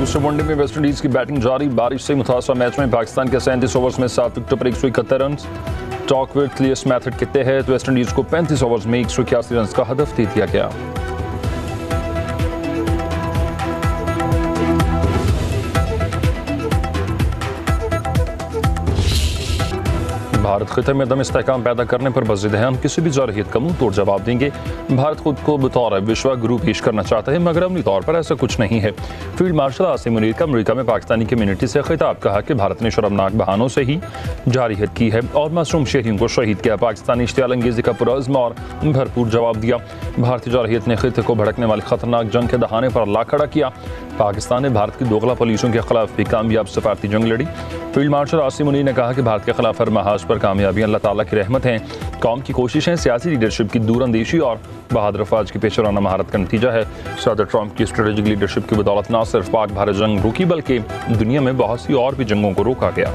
दूसरे वनडे में वेस्टइंडीज की बैटिंग जारी। बारिश से मुतासरा मैच में पाकिस्तान के 37 ओवर्स में 7 विकेटों पर 171 run. Talk with clears method के तहत वेस्टइंडीज को 35 ओवर्स में 181 रन का हदफ दे दिया गया। भारत खिते में दम इस्तेहकाम पैदा करने पर बज़िद है, हम किसी भी जारहियत का मुंह तोड़ जवाब देंगे। भारत खुद को बतौर विश्व गुरु पेश करना चाहता है, मगर अमली तौर पर ऐसा कुछ नहीं है। फील्ड मार्शल आसिम मुनीर का अमरीका में पाकिस्तानी कम्युनिटी से खिताब, कहा कि भारत ने शर्मनाक बहानों से ही जारहियत की है और मासूम शहरियों को शहीद किया। पाकिस्तानी इश्तियाल अंगेजी का पुरअज़्म और भरपूर जवाब दिया। भारतीय जारहियत ने खिते को भड़कने वाली खतरनाक जंग के दहाने पर ला खड़ा किया। पाकिस्तान ने भारत की दोगला पॉलिसियों के खिलाफ भी कामयाब सफारती जंग लड़ी। फील्ड मार्शल आसिम मुनीर ने कहा कि भारत के खिलाफ हर महाज पर कामयाबी अल्लाह ताला की रहमत है। कौम की कोशिशें सियासी लीडरशिप की दूरअंदेशी और बहादुर अफवाज की पेशराना महारत का नतीजा है। सदर ट्रंप की स्ट्रेटेजिक लीडरशिप की बदौलत न सिर्फ पाक भारत जंग रुकी, बल्कि दुनिया में बहुत सी और भी जंगों को रोका गया।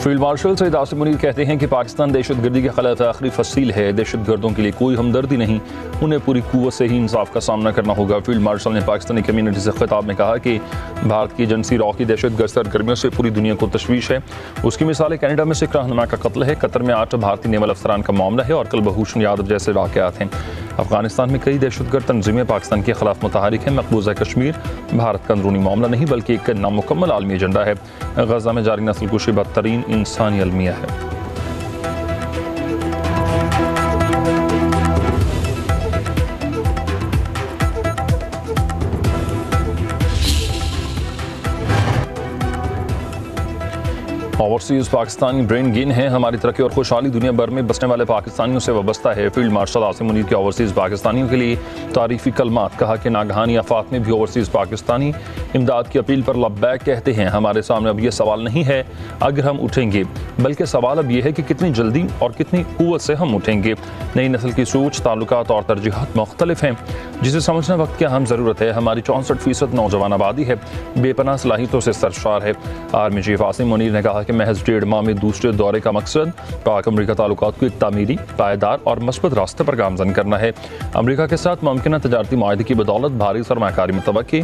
फील्ड मार्शल सईद आसिम मुनीर कहते हैं कि पाकिस्तान दहशतगर्दी के खिलाफ आखिरी फसील है। दहशतगर्दों के लिए कोई हमदर्दी नहीं, उन्हें पूरी कुव्वत से ही इंसाफ का सामना करना होगा। फील्ड मार्शल ने पाकिस्तानी कम्युनिटी से खिताब में कहा कि भारत की एजेंसी रॉ की दहशतगर्द सरगर्मियों से पूरी दुनिया को तशवीश है। उसकी मिसाल कनाडा में सिख रहनुमा का कत्ल है, कतर में 8 भारतीय नेवल अफसरान का मामला है और कुलभूषण यादव जैसे वाक़यात हैं। अफगानिस्तान में कई दहशतगर्द तंजीमें पाकिस्तान के खिलाफ मुतहरिक हैं। मकबूजा कश्मीर भारत का अंदरूनी मामला नहीं, बल्कि एक नामुकम्मल आलमी एजेंडा है। गजा में जारी नस्लकुशी बदतरीन इंसानी अलमिया है। ओवरसीज पाकिस्तानी ब्रेन गेन है, हमारी तरक्की और खुशहाली दुनिया भर में बसने वाले पाकिस्तानियों से वाबस्ता है। फील्ड मार्शल आसिम मुनीर के ओवरसीज पाकिस्तानियों के लिए तारीफी कलमात, कहा कि नागहानी आफात में भी ओवरसीज पाकिस्तानी इमदाद की अपील पर लब्बैक कहते हैं। हमारे सामने अब यह सवाल नहीं है अगर हम उठेंगे, बल्कि सवाल अब यह है कि कितनी जल्दी और कितनी कुव्वत से हम उठेंगे। नई नस्ल की सोच, ताल्लुकात और तरजीहात मुख्तलिफ हैं, जिसे समझना वक्त की अहम ज़रूरत है। हमारी 64% नौजवान आबादी है, बेपनाह सलाहियतों से सरशार है। आर्मी चीफ आसिम मुनीर ने कहा कि महज 1.5 माह में दूसरे दौरे का मकसद पाक अमरीका ताल्लुकात को एक तामीरी, पायदार और मस्बत रास्ते पर गामजन करना है। अमरीका के साथ मुमकिन तजारती माहदे की बदौलत भारी सरमाकारी मुतवक्की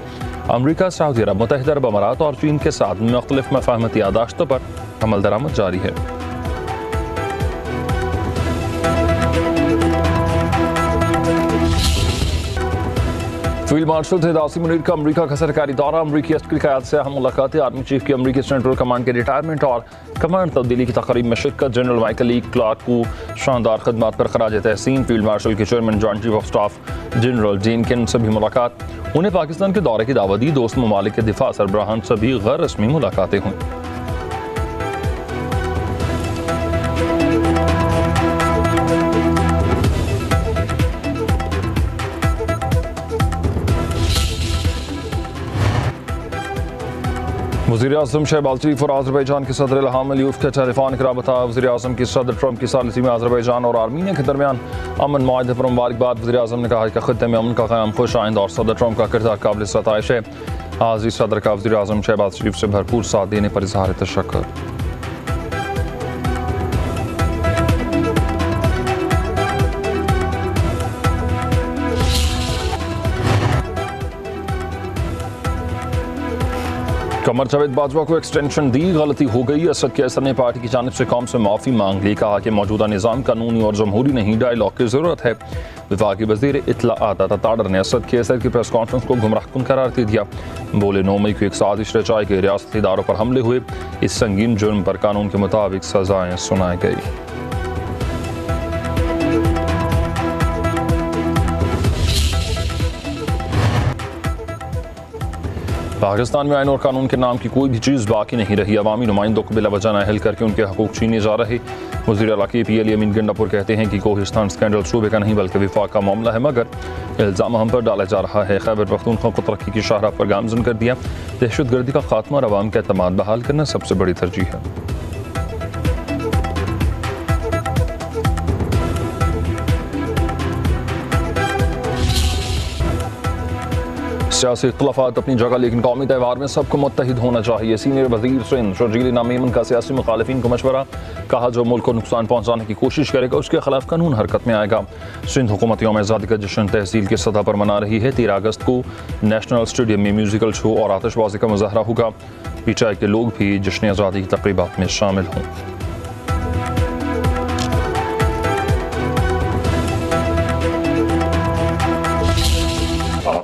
अमरीका, सऊदी अरब, मुत्तहिदा अरब अमारात और चीन के साथ मुख्तलिफ मफाहमती यादाश्तों पर अमल दरामद जारी है। फील्ड मार्शल सईद आसिम मुनीर का अमरीका का सरकारी दौरा, अमरीकी अस्करी क़यादत से अहम मुलाकातें, आर्मी चीफ की अमरीकी सेंट्रल कमांड के रिटायरमेंट और कमांड तब्दीली की तकरीब में शिरकत। जनरल माइकल ई क्लार्क को शानदार खदमात पर खराज तहसीन। फील्ड मार्शल के chairman joint chief of staff general Jenkins से भी मुलाकात, उन्हें पाकिस्तान के दौरे की दावत दी। दोस्त ममालिक के दिफा सरबराहान से भी गैर रस्मी मुलाकातें हुई। वज़ीर-ए-आज़म शहबाज शरीफ और आज़रबाईजान के सदर इल्हाम अलीयव के टेलीफोनिक राबता। वज़ीर-ए-आज़म की सदर ट्रंप की सालिसी में आज़रबाईजान और आर्मीनिया के दरमियान अमन मुआहदे पर मुबारकबाद। वज़ीर-ए-आज़म ने कहा कि खित्ते में अमन का क़याम खुश आइंद और सदर ट्रंप का किरदार काबिल सताइश है। आज़ी सदर का वज़ीर-ए-आज़म शहबाज शरीफ से भरपूर साथ देने पर इज़हार तशक्कुर। कमर जावेद बाजवा को एक्सटेंशन दी, गलती हो गई। असद कैसर ने पार्टी की जानिब से कौम से माफ़ी मांग ली, कहा कि मौजूदा निज़ाम कानूनी और जमहूरी नहीं, डायलॉग की ज़रूरत है। वफाकी वज़ीर इत्तलाआत अता ताडर ने असद कैसर की प्रेस कॉन्फ्रेंस को गुमराहकुन करार दे दिया। बोले 9 मई को एक साजिश रचाई गई, रियासती इदारों पर हमले हुए, इस संगीन जुर्म पर कानून के मुताबिक सजाएं सुनाई गई। पाकिस्तान में आइन और कानून के नाम की कोई भी चीज़ बाकी नहीं रही। अवामी नुमाइंदों को बिला वजह नाअहल करके उनके हकूक छीने जा रहे। वज़ीर आला KP अली अमीन गंडापुर कहते हैं कि कोहिस्तान स्कैंडल सूबे का नहीं बल्कि विफाक का मामला है, मगर इल्ज़ाम हम पर डाला जा रहा है। खैबर पख्तूनख्वा को तरक्की की शाहराह पर गामजन कर दिया। दहशतगर्दी का खात्मा और अवाम का एतमाद बहाल करना सबसे बड़ी तरजीह है। सियासी इख्तलाफात अपनी जगह, लेकिन कौमी त्यौहार में सबको मुत्तहिद होना चाहिए। सीनियर वजीर सिंध शर्जील नामीमन का सियासी मुखालिफिन को मशवरा, कहा जो मुल्क को नुकसान पहुँचाने की कोशिश करेगा उसके खिलाफ कानून हरकत में आएगा। सिंध हुकूमत यौम आज़ादी का जश्न तहसील की सतह पर मना रही है। 13 अगस्त को नेशनल स्टेडियम में म्यूजिकल शो और आतिशबाजी का मुजाहरा होगा। पीटीआई के लोग भी जश्न आज़ादी की तकरीबात में शामिल हों।